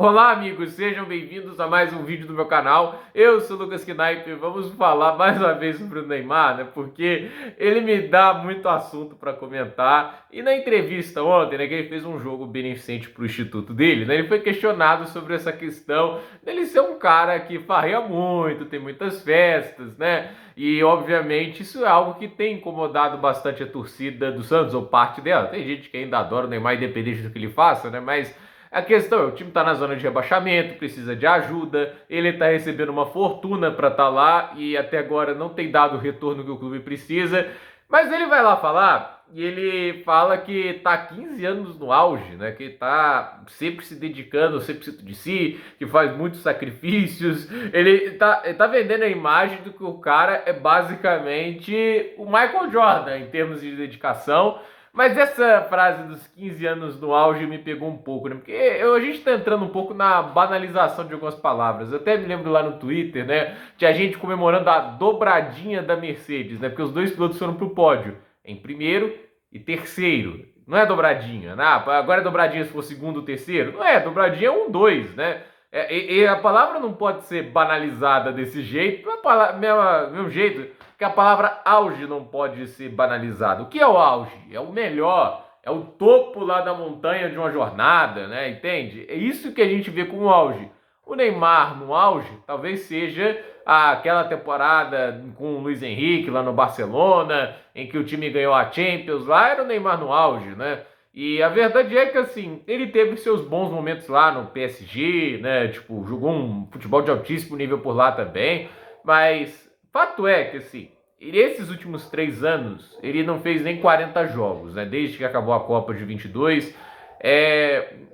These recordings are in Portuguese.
Olá, amigos, sejam bem-vindos a mais um vídeo do meu canal. Eu sou o Lucas Knaip e vamos falar mais uma vez sobre o Neymar, né? Porque ele me dá muito assunto para comentar. E na entrevista ontem, né, que ele fez um jogo beneficente para o instituto dele, né? Ele foi questionado sobre essa questão dele ser um cara que farreia muito, tem muitas festas, né? E obviamente isso é algo que tem incomodado bastante a torcida do Santos, ou parte dela. Tem gente que ainda adora o Neymar, independente do que ele faça, né? Mas a questão é, o time está na zona de rebaixamento, precisa de ajuda, ele está recebendo uma fortuna para estar lá e até agora não tem dado o retorno que o clube precisa, mas ele vai lá falar e ele fala que está 15 anos no auge, né? Que está sempre se dedicando 100% de si, que faz muitos sacrifícios. Ele tá vendendo a imagem do que o cara é basicamente o Michael Jordan em termos de dedicação. Mas essa frase dos 15 anos no auge me pegou um pouco, né? Porque a gente tá entrando um pouco na banalização de algumas palavras. Eu até me lembro lá no Twitter, né? Tinha gente comemorando a dobradinha da Mercedes, né? Porque os dois pilotos foram pro pódio, em primeiro e terceiro. Não é dobradinha, né? Agora é dobradinha se for segundo ou terceiro? Não é, dobradinha é um, dois, né? E a palavra não pode ser banalizada desse jeito, mesmo jeito que a palavra auge não pode ser banalizada. O que é o auge? É o melhor, é o topo lá da montanha de uma jornada, né? Entende? É isso que a gente vê como auge. O Neymar no auge talvez seja aquela temporada com o Luiz Henrique lá no Barcelona, em que o time ganhou a Champions, lá era o Neymar no auge, né? E a verdade é que, assim, ele teve seus bons momentos lá no PSG, né? Tipo, jogou um futebol de altíssimo nível por lá também. Mas fato é que, assim, esses últimos 3 anos, ele não fez nem 40 jogos, né? Desde que acabou a Copa de 22.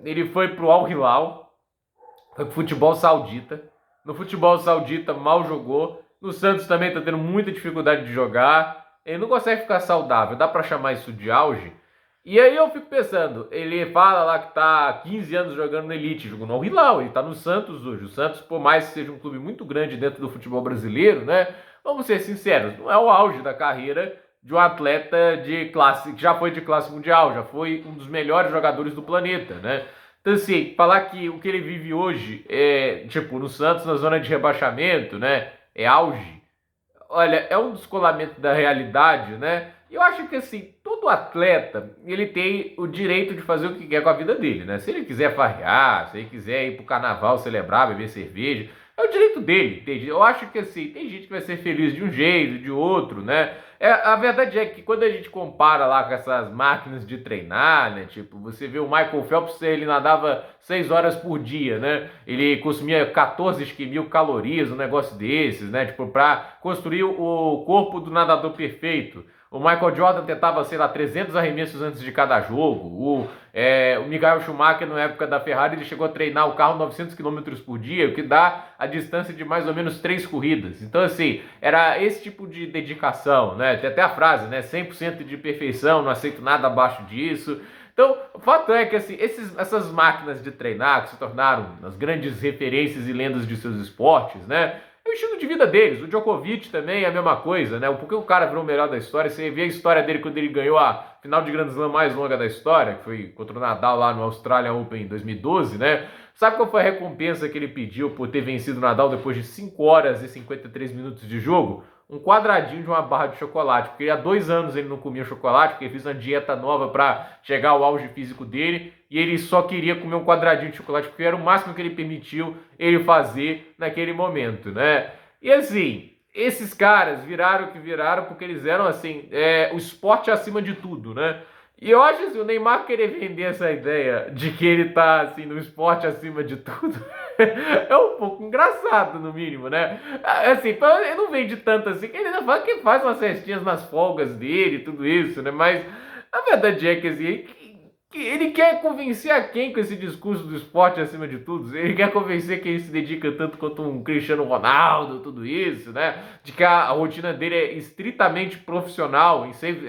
Ele foi pro Al Hilal, foi pro futebol saudita. No futebol saudita mal jogou. No Santos também tá tendo muita dificuldade de jogar. Ele não consegue ficar saudável. Dá pra chamar isso de auge? E aí eu fico pensando, ele fala lá que tá há 15 anos jogando no Elite, jogando no Al Hilal, ele tá no Santos hoje. O Santos, por mais que seja um clube muito grande dentro do futebol brasileiro, né? Vamos ser sinceros, não é o auge da carreira de um atleta de classe, que já foi de classe mundial, já foi um dos melhores jogadores do planeta, né? Então, assim, falar que o que ele vive hoje é, tipo, no Santos, na zona de rebaixamento, né? É auge. Olha, é um descolamento da realidade, né? E eu acho que, assim, todo atleta, ele tem o direito de fazer o que quer com a vida dele, né? Se ele quiser farrear, se ele quiser ir pro carnaval, celebrar, beber cerveja, é o direito dele, entende? Eu acho que, assim, tem gente que vai ser feliz de um jeito, de outro, né? A verdade é que quando a gente compara lá com essas máquinas de treinar, né? Tipo, você vê o Michael Phelps, ele nadava 6 horas por dia, né? Ele consumia 14 mil calorias, um negócio desses, né? Tipo, pra construir o corpo do nadador perfeito. O Michael Jordan tentava, sei lá, 300 arremessos antes de cada jogo. O Michael Schumacher, na época da Ferrari, ele chegou a treinar o carro 900 quilômetros por dia, o que dá a distância de mais ou menos 3 corridas. Então, assim, era esse tipo de dedicação, né? Tem até a frase, né? 100% de perfeição, não aceito nada abaixo disso. Então, o fato é que, assim, essas máquinas de treinar que se tornaram as grandes referências e lendas de seus esportes, né? É o estilo de vida deles. O Djokovic também é a mesma coisa, né? Porque o cara virou o melhor da história. Você vê a história dele quando ele ganhou a final de Grand Slam mais longa da história, que foi contra o Nadal lá no Australian Open em 2012, né? Sabe qual foi a recompensa que ele pediu por ter vencido o Nadal depois de 5 horas e 53 minutos de jogo? Um quadradinho de uma barra de chocolate, porque há 2 anos ele não comia chocolate, porque ele fez uma dieta nova para chegar ao auge físico dele, e ele só queria comer um quadradinho de chocolate, porque era o máximo que ele permitiu ele fazer naquele momento, né? E assim, esses caras viraram o que viraram porque eles eram assim, o esporte acima de tudo, né? E eu acho assim, o Neymar querer vender essa ideia de que ele tá assim no esporte acima de tudo é um pouco engraçado, no mínimo, né? Assim, ele não vende tanto assim, que ele ainda fala que faz umas festinhas nas folgas dele, tudo isso, né? Mas a verdade é que assim, que ele quer convencer a quem com esse discurso do esporte acima de tudo? Ele quer convencer quem se dedica tanto quanto um Cristiano Ronaldo, tudo isso, né? De que a rotina dele é estritamente profissional,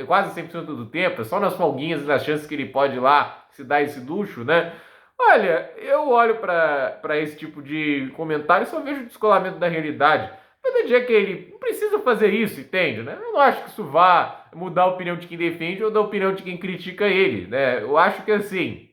quase 100% do tempo, é só nas folguinhas e nas chances que ele pode ir lá se dar esse luxo, né? Olha, eu olho para esse tipo de comentário e só vejo o descolamento da realidade. A verdade é que ele não precisa fazer isso, entende? Né? Eu não acho que isso vá mudar a opinião de quem defende ou da opinião de quem critica ele, né? Eu acho que assim,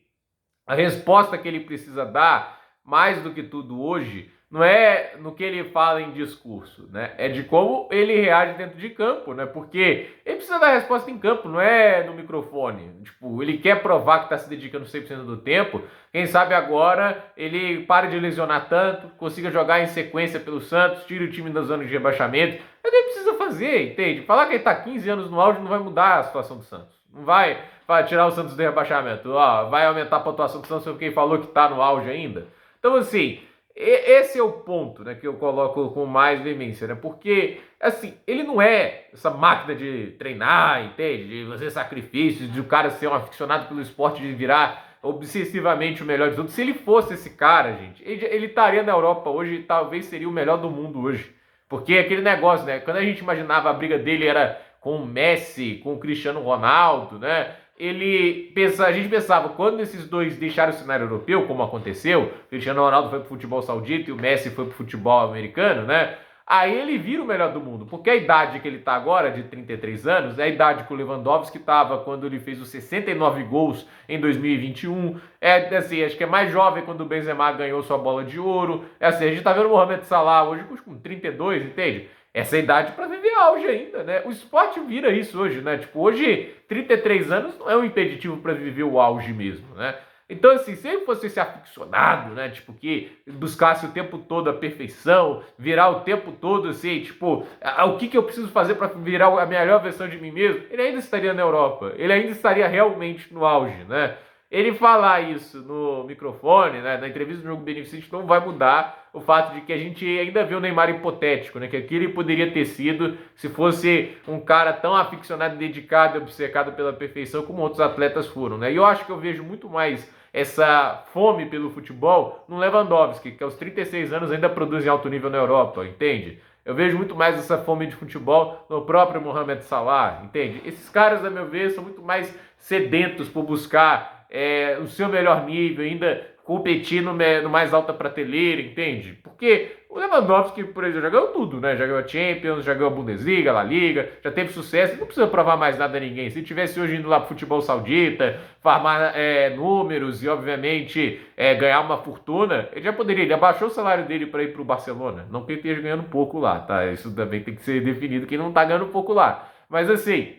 a resposta que ele precisa dar mais do que tudo hoje, não é no que ele fala em discurso, né? É de como ele reage dentro de campo, né? Porque ele precisa dar resposta em campo, não é no microfone. Tipo, ele quer provar que está se dedicando 100% do tempo. Quem sabe agora ele pare de lesionar tanto, consiga jogar em sequência pelo Santos, tire o time da zona de rebaixamento. É o que ele precisa fazer, entende? Falar que ele está 15 anos no auge não vai mudar a situação do Santos. Não vai tirar o Santos do rebaixamento. Ó, vai aumentar a pontuação do Santos porque quem falou que está no auge ainda. Então, assim, esse é o ponto, né, que eu coloco com mais veemência, né? Porque, assim, ele não é essa máquina de treinar, entende? De fazer sacrifícios, de o cara ser um aficionado pelo esporte, de virar obsessivamente o melhor de todos. Se ele fosse esse cara, gente, ele estaria na Europa hoje e talvez seria o melhor do mundo hoje. Porque aquele negócio, né? Quando a gente imaginava a briga dele era com o Messi, com o Cristiano Ronaldo, né? A gente pensava, quando esses dois deixaram o cenário europeu, como aconteceu, o Cristiano Ronaldo foi pro futebol saudita e o Messi foi pro futebol americano, né? Aí ele vira o melhor do mundo, porque a idade que ele tá agora, de 33 anos, é a idade que o Lewandowski estava quando ele fez os 69 gols em 2021. É assim, acho que é mais jovem quando o Benzema ganhou sua bola de ouro. É assim, a gente tá vendo o Mohamed Salah hoje com 32, entende? Essa é a idade para viver auge ainda, né? O esporte vira isso hoje, né? Tipo, hoje, 33 anos não é um impeditivo para viver o auge mesmo, né? Então, assim, se ele fosse esse aficionado, né? Tipo, que buscasse o tempo todo a perfeição, virar o tempo todo, assim, tipo, o que eu preciso fazer para virar a melhor versão de mim mesmo? Ele ainda estaria na Europa, ele ainda estaria realmente no auge, né? Ele falar isso no microfone, né, na entrevista do Jogo Beneficente, não vai mudar o fato de que a gente ainda vê o Neymar hipotético, né, que aquilo ele poderia ter sido se fosse um cara tão aficionado, dedicado e obcecado pela perfeição como outros atletas foram, né? E eu acho que eu vejo muito mais essa fome pelo futebol no Lewandowski, que aos 36 anos ainda produz em alto nível na Europa, entende? Eu vejo muito mais essa fome de futebol no próprio Mohamed Salah, entende? Esses caras, a meu ver, são muito mais sedentos por buscar o seu melhor nível, ainda competir no mais alta prateleira, entende? Porque o Lewandowski, por exemplo, já ganhou tudo, né? Já ganhou a Champions, já ganhou a Bundesliga, a La Liga, já teve sucesso, não precisa provar mais nada a ninguém. Se tivesse hoje indo lá pro futebol saudita, farmar números e, obviamente, ganhar uma fortuna, ele já poderia, ele abaixou o salário dele para ir pro Barcelona. Não que ele esteja ganhando pouco lá, tá? Isso também tem que ser definido, que ele não tá ganhando pouco lá. Mas, assim,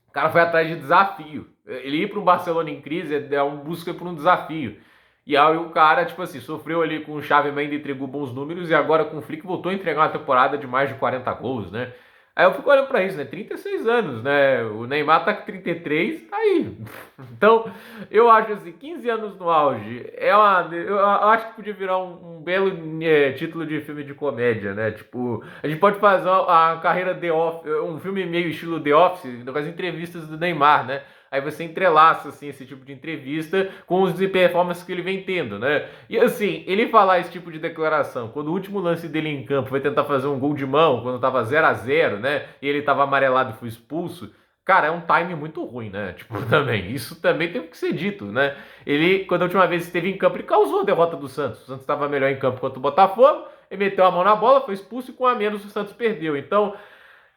o cara foi atrás de desafio. Ele ir para um Barcelona em crise é um busca por um desafio. E aí o cara, tipo assim, sofreu ali com o Xavi, mas ainda entregou bons números e agora com o Flick voltou a entregar uma temporada de mais de 40 gols, né? Aí eu fico olhando pra isso, né? 36 anos, né? O Neymar tá com 33, tá aí. Então, eu acho assim, 15 anos no auge, eu acho que podia virar um belo título de filme de comédia, né? Tipo, a gente pode fazer a carreira The Office, um filme meio estilo The Office, com as entrevistas do Neymar, né? Aí você entrelaça, assim, esse tipo de entrevista com os performances que ele vem tendo, né? E, assim, ele falar esse tipo de declaração, quando o último lance dele em campo foi tentar fazer um gol de mão, quando tava 0-0, né? E ele tava amarelado e foi expulso, cara, é um time muito ruim, né? Tipo, também, isso também tem que ser dito, né? Ele, quando a última vez esteve em campo, ele causou a derrota do Santos. O Santos estava melhor em campo contra o Botafogo, ele meteu a mão na bola, foi expulso e com a menos o Santos perdeu. Então,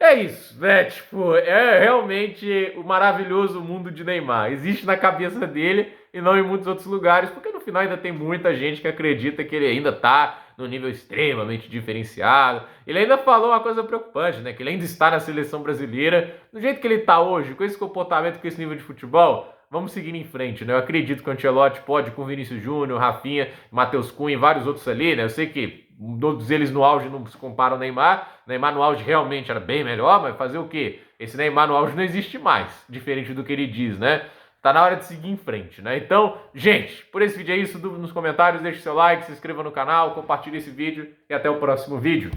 é isso, né? Tipo, é realmente o maravilhoso mundo de Neymar. Existe na cabeça dele e não em muitos outros lugares, porque no final ainda tem muita gente que acredita que ele ainda tá no nível extremamente diferenciado. Ele ainda falou uma coisa preocupante, né? Que ele ainda está na seleção brasileira. Do jeito que ele tá hoje, com esse comportamento, com esse nível de futebol, vamos seguir em frente, né? Eu acredito que o Ancelotti pode, com Vinícius Júnior, Rafinha, Matheus Cunha e vários outros ali, né? Eu sei que todos eles no auge não se comparam ao Neymar. Neymar no auge realmente era bem melhor, mas fazer o quê? Esse Neymar no auge não existe mais, diferente do que ele diz, né? Tá na hora de seguir em frente, né? Então, gente, por esse vídeo é isso. Dúvida nos comentários, deixe seu like, se inscreva no canal, compartilhe esse vídeo e até o próximo vídeo.